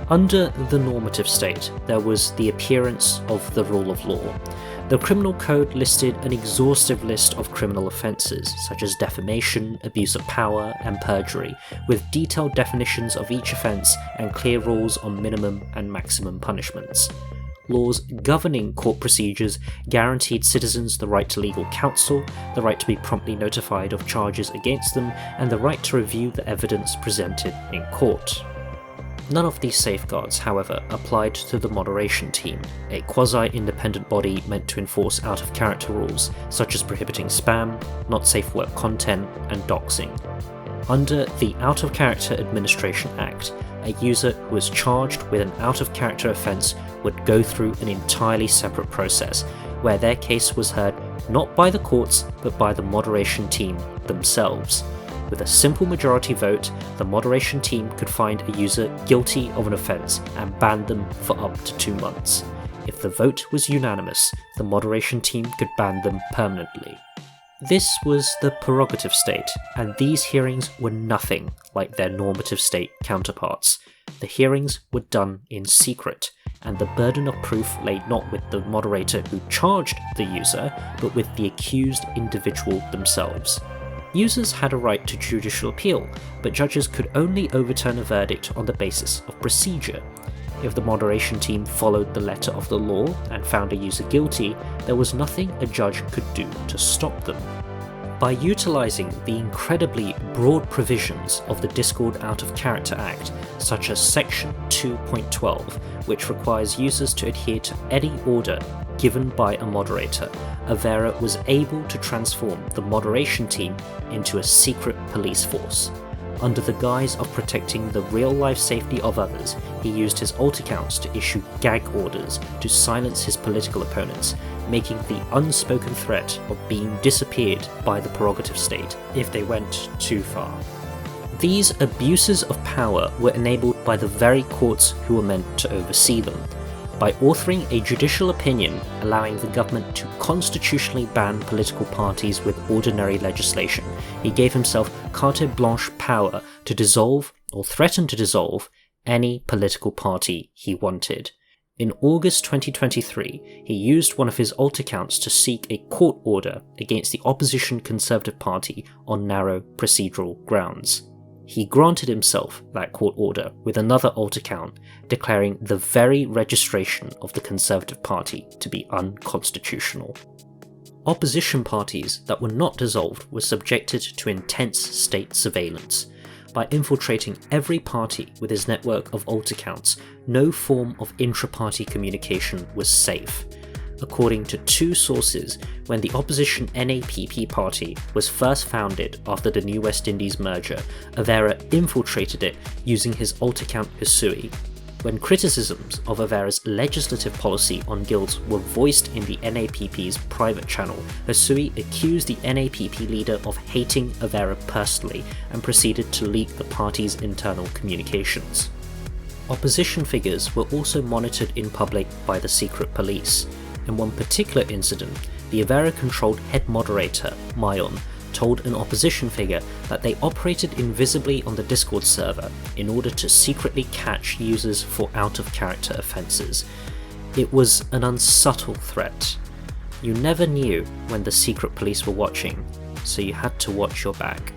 [SPEAKER 1] Under the normative state, there was the appearance of the rule of law. The criminal code listed an exhaustive list of criminal offences, such as defamation, abuse of power, and perjury, with detailed definitions of each offence and clear rules on minimum and maximum punishments. Laws governing court procedures guaranteed citizens the right to legal counsel, the right to be promptly notified of charges against them, and the right to review the evidence presented in court. None of these safeguards, however, applied to the moderation team, a quasi-independent body meant to enforce out-of-character rules, such as prohibiting spam, not safe for work content, and doxing. Under the Out-of-Character Administration Act, a user who was charged with an out-of-character offence would go through an entirely separate process, where their case was heard not by the courts but by the moderation team themselves. With a simple majority vote, the moderation team could find a user guilty of an offence and ban them for up to 2 months. If the vote was unanimous, the moderation team could ban them permanently. This was the prerogative state, and these hearings were nothing like their normative state counterparts. The hearings were done in secret, and the burden of proof lay not with the moderator who charged the user, but with the accused individual themselves. Users had a right to judicial appeal, but judges could only overturn a verdict on the basis of procedure. If the moderation team followed the letter of the law and found a user guilty, there was nothing a judge could do to stop them. By utilising the incredibly broad provisions of the Discord Out of Character Act, such as Section 2.12, which requires users to adhere to any order given by a moderator, Averra was able to transform the moderation team into a secret police force. Under the guise of protecting the real-life safety of others, he used his alt accounts to issue gag orders to silence his political opponents, making the unspoken threat of being disappeared by the prerogative state if they went too far. These abuses of power were enabled by the very courts who were meant to oversee them. By authoring a judicial opinion allowing the government to constitutionally ban political parties with ordinary legislation, he gave himself carte blanche power to dissolve or threaten to dissolve any political party he wanted. In August 2023, he used one of his alt accounts to seek a court order against the opposition Conservative Party on narrow procedural grounds. He granted himself that court order with another alt account, declaring the very registration of the Conservative Party to be unconstitutional. Opposition parties that were not dissolved were subjected to intense state surveillance. By infiltrating every party with his network of alt accounts, no form of intra-party communication was safe. According to two sources, when the opposition NAPP party was first founded after the New West Indies merger, Averra infiltrated it using his alt account Hisui. When criticisms of Averra's legislative policy on guilds were voiced in the NAPP's private channel, Hisui accused the NAPP leader of hating Averra personally and proceeded to leak the party's internal communications. Opposition figures were also monitored in public by the secret police. In one particular incident, the Averra-controlled head moderator, Mayon, told an opposition figure that they operated invisibly on the Discord server in order to secretly catch users for out-of-character offences. It was an unsubtle threat. You never knew when the secret police were watching, so you had to watch your back.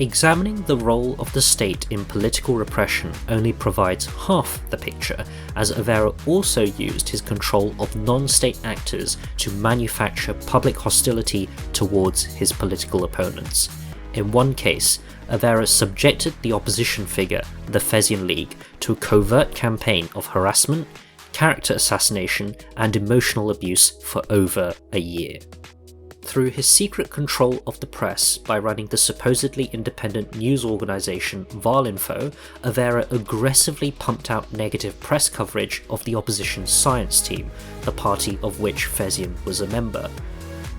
[SPEAKER 1] Examining the role of the state in political repression only provides half the picture, as Averra also used his control of non-state actors to manufacture public hostility towards his political opponents. In one case, Averra subjected the opposition figure, the Fezzian League, to a covert campaign of harassment, character assassination, and emotional abuse for over a year. Through his secret control of the press by running the supposedly independent news organisation Valinfo, Averra aggressively pumped out negative press coverage of the opposition science team, the party of which Fezzian was a member.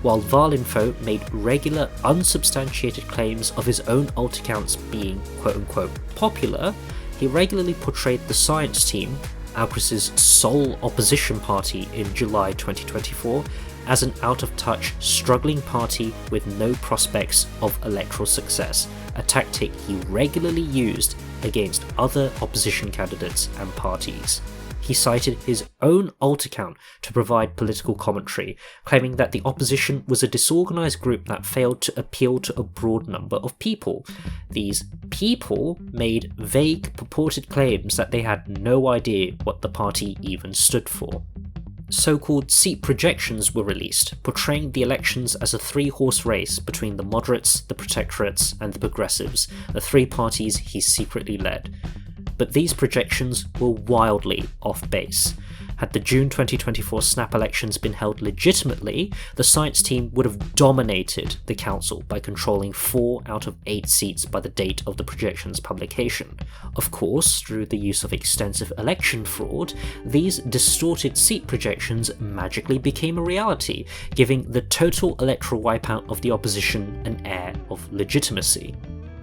[SPEAKER 1] While Valinfo made regular unsubstantiated claims of his own alt accounts being quote-unquote popular, he regularly portrayed the science team, Alcris's sole opposition party in July 2024, as an out-of-touch, struggling party with no prospects of electoral success, a tactic he regularly used against other opposition candidates and parties. He cited his own alt account to provide political commentary, claiming that the opposition was a disorganised group that failed to appeal to a broad number of people. These people made vague, purported claims that they had no idea what the party even stood for. So-called seat projections were released, portraying the elections as a three-horse race between the moderates, the protectorates, and the progressives, the three parties he secretly led. But these projections were wildly off base. Had the June 2024 snap elections been held legitimately, the science team would have dominated the council by controlling 4 out of 8 seats by the date of the projections publication. Of course, through the use of extensive election fraud, these distorted seat projections magically became a reality, giving the total electoral wipeout of the opposition an air of legitimacy.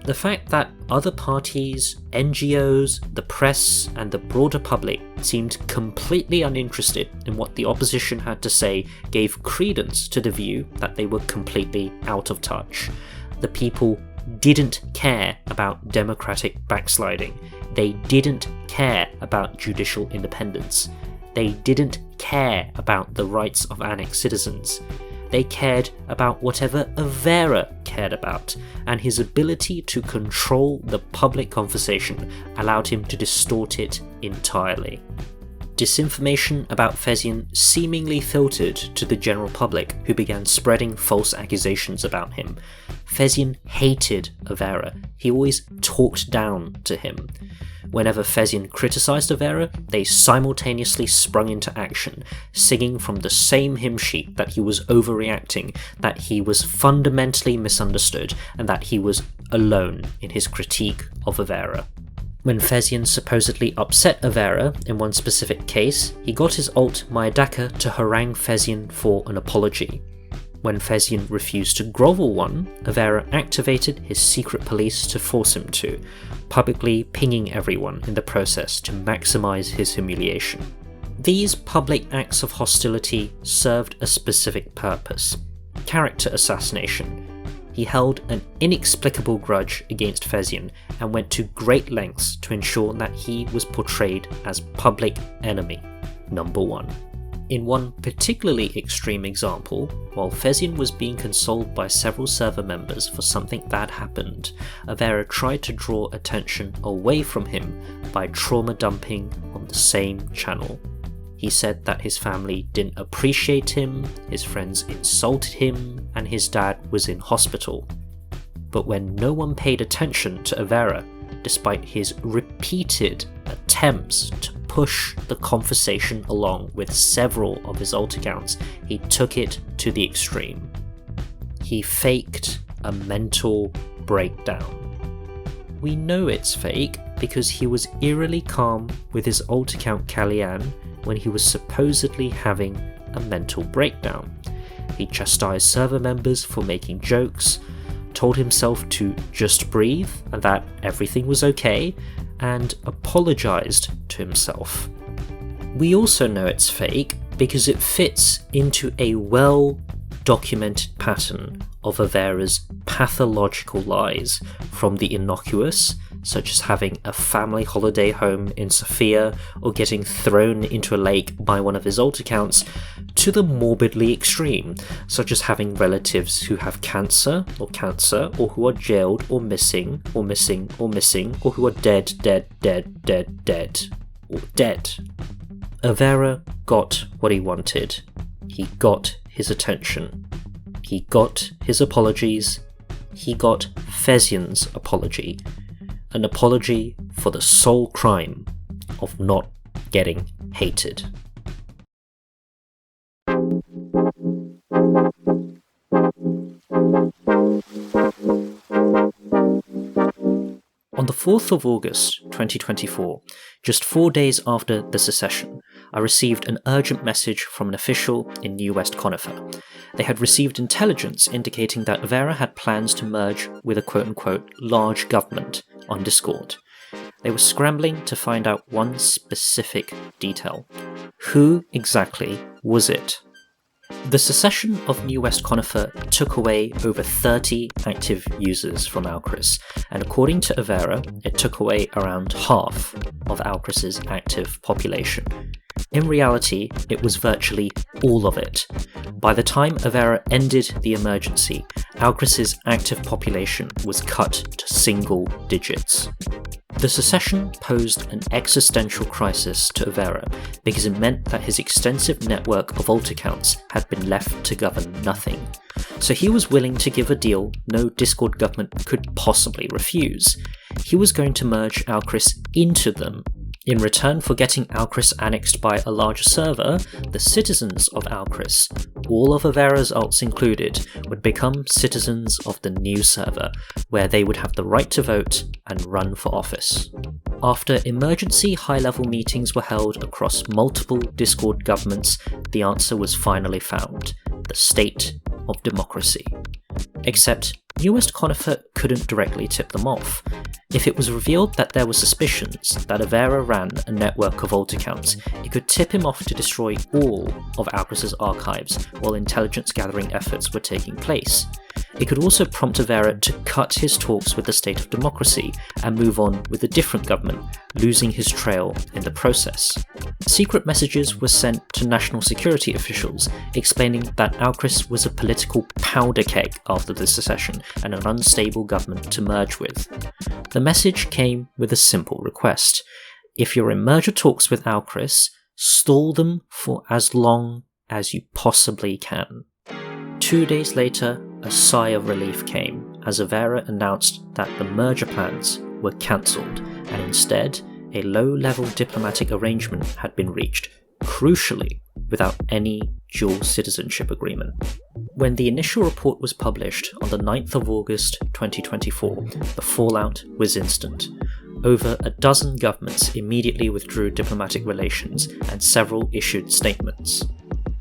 [SPEAKER 1] The fact that other parties, NGOs, the press, and the broader public seemed completely uninterested in what the opposition had to say gave credence to the view that they were completely out of touch. The people didn't care about democratic backsliding. They didn't care about judicial independence. They didn't care about the rights of annexed citizens. They cared about whatever Averra cared about, and his ability to control the public conversation allowed him to distort it entirely. disinformation about Fezian seemingly filtered to the general public, who began spreading false accusations about him. Fezian hated Averra. He always talked down to him. Whenever Fezian criticised Averra, they simultaneously sprung into action, singing from the same hymn sheet that he was overreacting, that he was fundamentally misunderstood, and that he was alone in his critique of Averra. When Fezian supposedly upset Averra in one specific case, he got his alt MydNyte to harangue Fezian for an apology. When Fezian refused to grovel one, Averra activated his secret police to force him to, publicly pinging everyone in the process to maximise his humiliation. These public acts of hostility served a specific purpose: character assassination. He held an inexplicable grudge against Fezian and went to great lengths to ensure that he was portrayed as public enemy number one. In one particularly extreme example, while Fezian was being consoled by several server members for something that happened, Averra tried to draw attention away from him by trauma dumping on the same channel. He said that his family didn't appreciate him, his friends insulted him, and his dad was in hospital. But when no one paid attention to Averra, despite his repeated attempts to push the conversation along with several of his alt accounts, he took it to the extreme. He faked a mental breakdown. We know it's fake because he was eerily calm with his alt account Kalyan when he was supposedly having a mental breakdown. He chastised server members for making jokes, told himself to just breathe and that everything was okay, and apologised to himself. We also know it's fake because it fits into a well-documented pattern of Averra's pathological lies, from the innocuous, such as having a family holiday home in Sofia or getting thrown into a lake by one of his alt accounts, to the morbidly extreme, such as having relatives who have cancer, or who are jailed, or missing, or who are dead, or dead. Averra got what he wanted. He got his attention. He got his apologies. He got Fezian's apology. An apology for the sole crime of not getting hated. On the 4th of August 2024, just 4 days after the secession, I received an urgent message from an official in New West Conifer. They had received intelligence indicating that Averra had plans to merge with a quote-unquote large government on Discord. They were scrambling to find out one specific detail. Who exactly was it? The secession of New West Conifer took away over 30 active users from Alcris, and according to Averra, it took away around half of Alcris's active population. In reality, it was virtually all of it. By the time Averra ended the emergency, Alcris's active population was cut to single digits. The secession posed an existential crisis to Averra because it meant that his extensive network of alt accounts had been left to govern nothing. So he was willing to give a deal no Discord government could possibly refuse. He was going to merge Alcris into them. In return for getting Alcris annexed by a larger server, the citizens of Alcris, all of Averra's alts included, would become citizens of the new server, where they would have the right to vote and run for office. After emergency high-level meetings were held across multiple Discord governments, the answer was finally found: the state of democracy. Except New West Conifer couldn't directly tip them off. If it was revealed that there were suspicions that Averra ran a network of alt accounts, it could tip him off to destroy all of Alcris's archives while intelligence gathering efforts were taking place. It could also prompt Averra to cut his talks with the state of democracy and move on with a different government, losing his trail in the process. Secret messages were sent to national security officials explaining that Alcris was a political powder keg after the secession and an unstable government to merge with. The message came with a simple request: if you're in merger talks with Alcris, Stall them for as long as you possibly can. 2 days later, a sigh of relief came as Averra announced that the merger plans were cancelled and instead a low-level diplomatic arrangement had been reached, crucially without any dual citizenship agreement. When the initial report was published on the 9th of August 2024, the fallout was instant. Over a dozen governments immediately withdrew diplomatic relations and several issued statements.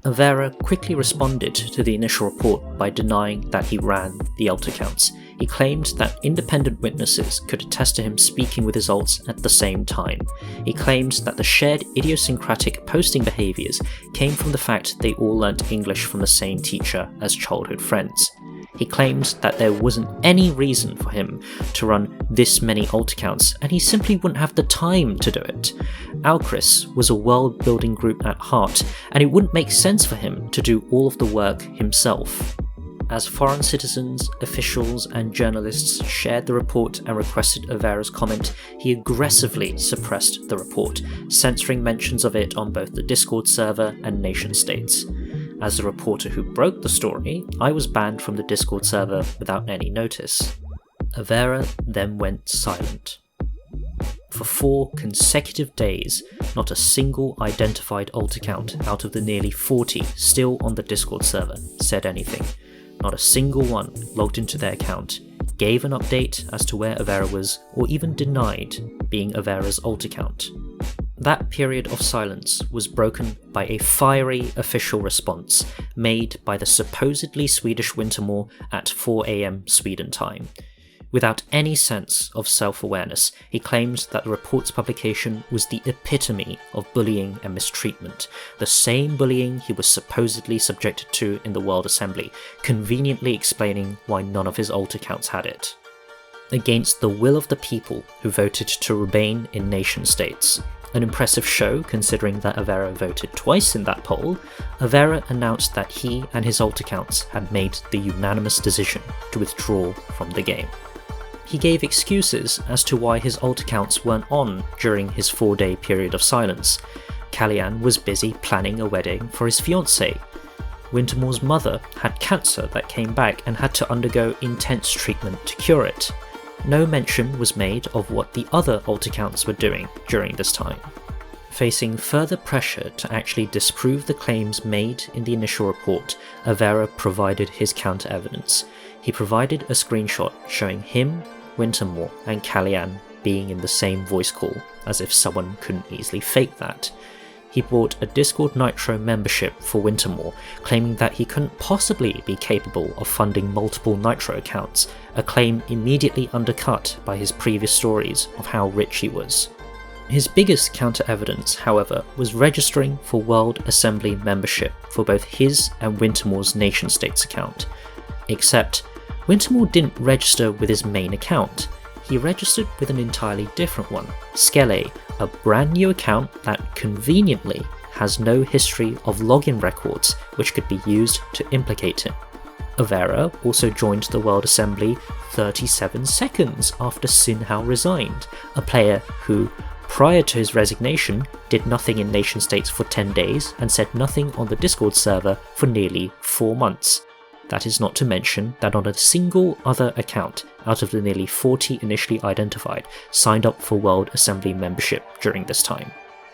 [SPEAKER 1] Averra quickly responded to the initial report by denying that he ran the alt accounts. He claimed that independent witnesses could attest to him speaking with his alts at the same time. He claimed that the shared idiosyncratic posting behaviours came from the fact they all learnt English from the same teacher as childhood friends. He claimed that there wasn't any reason for him to run this many alt accounts, and he simply wouldn't have the time to do it. Alcris was a world-building group at heart, and it wouldn't make sense for him to do all of the work himself. As foreign citizens, officials, and journalists shared the report and requested Averra's comment, he aggressively suppressed the report, censoring mentions of it on both the Discord server and nation-states. As the reporter who broke the story, I was banned from the Discord server without any notice. Averra then went silent. For 4 consecutive days, not a single identified alt account out of the nearly 40 still on the Discord server said anything. Not a single one logged into their account, gave an update as to where Averra was, or even denied being Averra's alt account. That period of silence was broken by a fiery official response made by the supposedly Swedish Wintermore at 4 AM Sweden time. Without any sense of self-awareness, he claimed that the report's publication was the epitome of bullying and mistreatment, the same bullying he was supposedly subjected to in the World Assembly, conveniently explaining why none of his alt accounts had it. Against the will of the people who voted to remain in nation-states, an impressive show considering that Averra voted twice in that poll, Averra announced that he and his alt accounts had made the unanimous decision to withdraw from the game. He gave excuses as to why his alt accounts weren't on during his 4-day period of silence. Kalyan was busy planning a wedding for his fiancée. Wintermore's mother had cancer that came back and had to undergo intense treatment to cure it. No mention was made of what the other alt accounts were doing during this time. Facing further pressure to actually disprove the claims made in the initial report, Averra provided his counter-evidence. He provided a screenshot showing him, Wintermore, and Kalyan being in the same voice call, as if someone couldn't easily fake that. He bought a Discord Nitro membership for Wintermore, claiming that he couldn't possibly be capable of funding multiple Nitro accounts, a claim immediately undercut by his previous stories of how rich he was. His biggest counter-evidence, however, was registering for World Assembly membership for both his and Wintermore's nation-states account. Except, Wintermore didn't register with his main account. He registered with an entirely different one, Skele, a brand new account that conveniently has no history of login records which could be used to implicate him. Averra also joined the World Assembly 37 seconds after Sinhao resigned, a player who, prior to his resignation, did nothing in nation-states for 10 days and said nothing on the Discord server for nearly 4 months. That is not to mention that not a single other account out of the nearly 40 initially identified signed up for World Assembly membership during this time.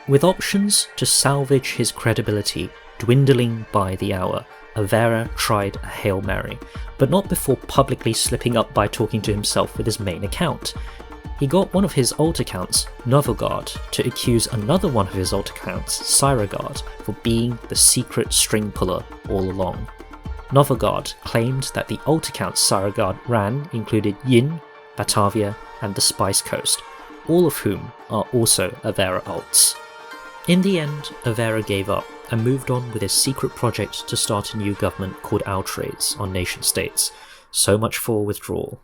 [SPEAKER 1] With options to salvage his credibility dwindling by the hour, Averra tried a Hail Mary, but not before publicly slipping up by talking to himself with his main account. He got one of his alt accounts, Novogard, to accuse another one of his alt accounts, Cyragard, for being the secret string puller all along. Novogard claimed that the alt accounts Cyragard ran included Yin, Batavia, and the Spice Coast, all of whom are also Averra alts. In the end, Averra gave up and moved on with his secret project to start a new government called Alcris on nation-states. So much for withdrawal.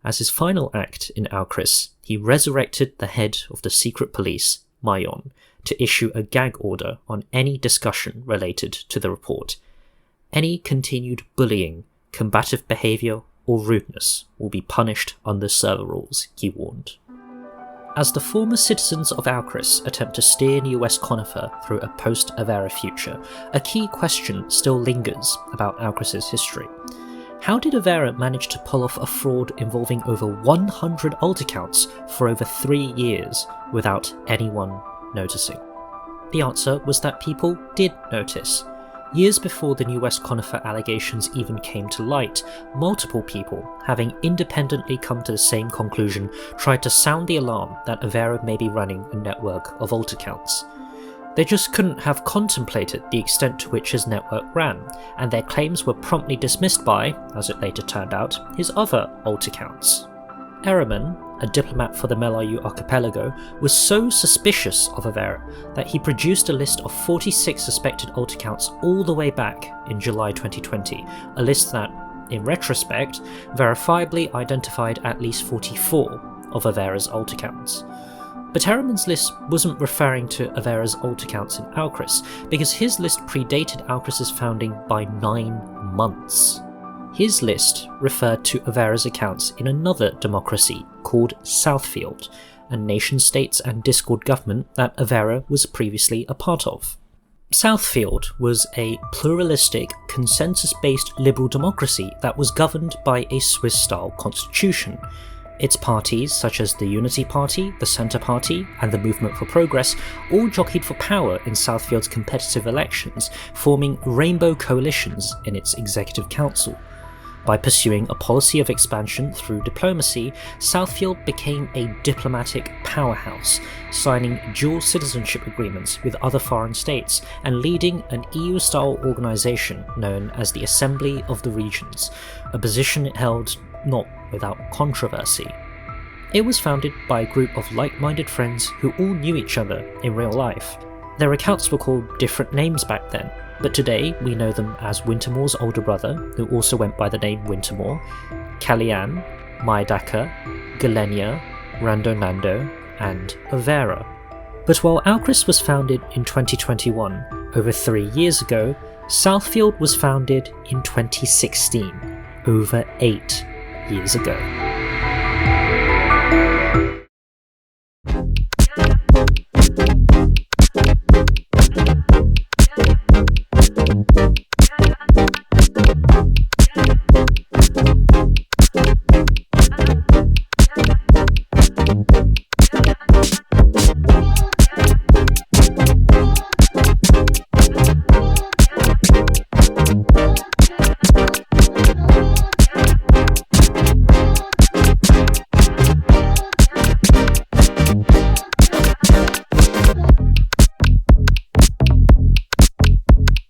[SPEAKER 1] As his final act in Alcris, he resurrected the head of the secret police, Mayon, to issue a gag order on any discussion related to the report. Any continued bullying, combative behaviour, or rudeness will be punished under server rules, he warned. As the former citizens of Alcris attempt to steer US Conifer through a post-Averra future, a key question still lingers about Alcris' history. How did Averra manage to pull off a fraud involving over 100 alt accounts for over 3 years without anyone noticing? The answer was that people did notice. Years before the US Conifer allegations even came to light, multiple people, having independently come to the same conclusion, tried to sound the alarm that Averra may be running a network of alt accounts. They just couldn't have contemplated the extent to which his network ran, and their claims were promptly dismissed by, as it later turned out, his other alt accounts. Erraman, a diplomat for the Meghalaya archipelago, was so suspicious of Averra that he produced a list of 46 suspected alt accounts all the way back in July 2020, a list that, in retrospect, verifiably identified at least 44 of Averra's alt accounts. But Erraman's list wasn't referring to Averra's alt accounts in Alcris, because his list predated Alcris' founding by 9 months. His list referred to Averra's accounts in another democracy called Southfield, a nation-states and Discord government that Averra was previously a part of. Southfield was a pluralistic, consensus-based liberal democracy that was governed by a Swiss-style constitution. Its parties, such as the Unity Party, the Centre Party, and the Movement for Progress, all jockeyed for power in Southfield's competitive elections, forming rainbow coalitions in its executive council. By pursuing a policy of expansion through diplomacy, Southfield became a diplomatic powerhouse, signing dual citizenship agreements with other foreign states and leading an EU-style organisation known as the Assembly of the Regions, a position it held not without controversy. It was founded by a group of like-minded friends who all knew each other in real life. Their accounts were called different names back then, but today we know them as Wintermore's older brother, who also went by the name Wintermore, Kalyan, Maidaka, Galenia, Randonando, and Averra. But while Alcris was founded in 2021, over 3 years ago, Southfield was founded in 2016, over 8 years ago.